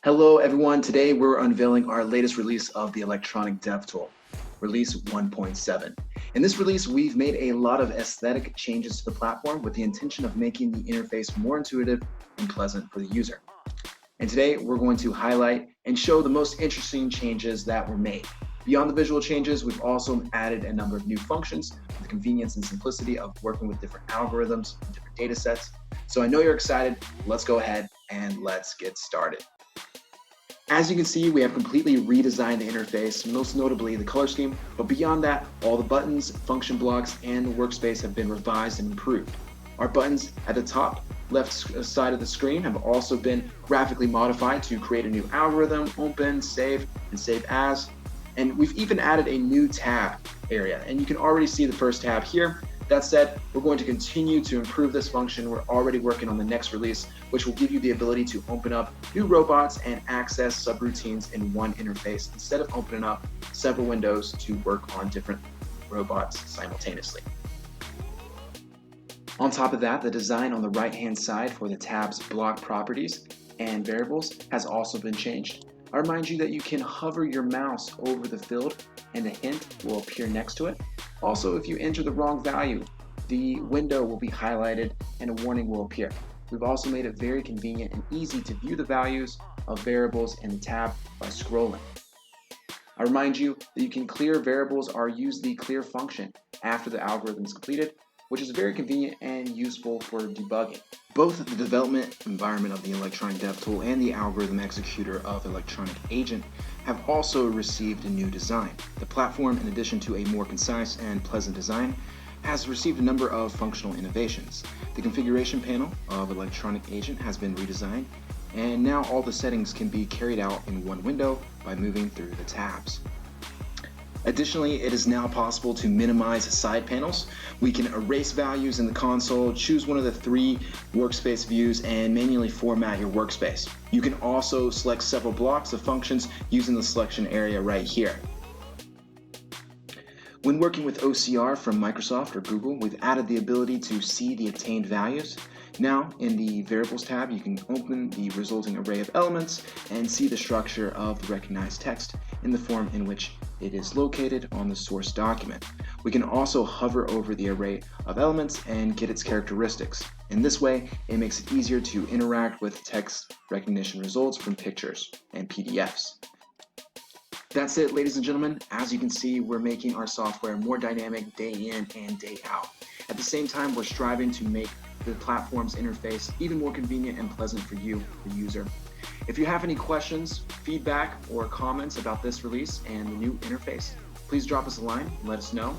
Hello everyone, today we're unveiling our latest release of the electronic dev tool, release 1.7. In this release, we've made a lot of aesthetic changes to the platform with the intention of making the interface more intuitive and pleasant for the user. And today we're going to highlight and show the most interesting changes that were made. Beyond the visual changes, we've also added a number of new functions with the convenience and simplicity of working with different algorithms and different data sets. So I know you're excited. Let's go ahead and let's get started. As you can see, we have completely redesigned the interface, most notably the color scheme, but beyond that, all the buttons, function blocks, and the workspace have been revised and improved. Our buttons at the top left side of the screen have also been graphically modified to create a new algorithm, open, save, and save as. And we've even added a new tab area, and you can already see the first tab here. That said, we're going to continue to improve this function. We're already working on the next release, which will give you the ability to open up new robots and access subroutines in one interface instead of opening up several windows to work on different robots simultaneously. On top of that, the design on the right-hand side for the tab's block properties and variables has also been changed. I remind you that you can hover your mouse over the field and a hint will appear next to it. Also, if you enter the wrong value, the window will be highlighted and a warning will appear. We've also made it very convenient and easy to view the values of variables in the tab by scrolling. I remind you that you can clear variables or use the clear function after the algorithm is completed, which is very convenient and useful for debugging. Both the development environment of the electronic dev tool and the algorithm executor of electronic agent have also received a new design. The platform, in addition to a more concise and pleasant design, has received a number of functional innovations. The configuration panel of electronic agent has been redesigned, and now all the settings can be carried out in one window by moving through the tabs. Additionally, it is now possible to minimize side panels. We can erase values in the console, choose one of the three workspace views, and manually format your workspace. You can also select several blocks of functions using the selection area right here. When working with OCR from Microsoft or Google, we've added the ability to see the obtained values. Now, in the Variables tab, you can open the resulting array of elements and see the structure of the recognized text in the form in which it is located on the source document. We can also hover over the array of elements and get its characteristics. In this way, it makes it easier to interact with text recognition results from pictures and PDFs. That's it, ladies and gentlemen. As you can see, we're making our software more dynamic day in and day out. At the same time, we're striving to make the platform's interface even more convenient and pleasant for you, the user. If you have any questions, feedback, or comments about this release and the new interface, please drop us a line and let us know.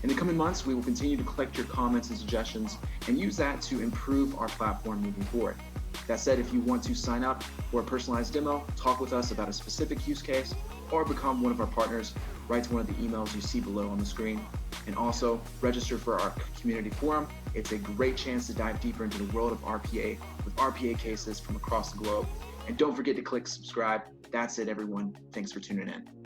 In the coming months, we will continue to collect your comments and suggestions and use that to improve our platform moving forward. That said, if you want to sign up for a personalized demo, talk with us about a specific use case, or become one of our partners, write to one of the emails you see below on the screen. And also register for our community forum. It's a great chance to dive deeper into the world of RPA with RPA cases from across the globe. And don't forget to click subscribe. That's it, everyone. Thanks for tuning in.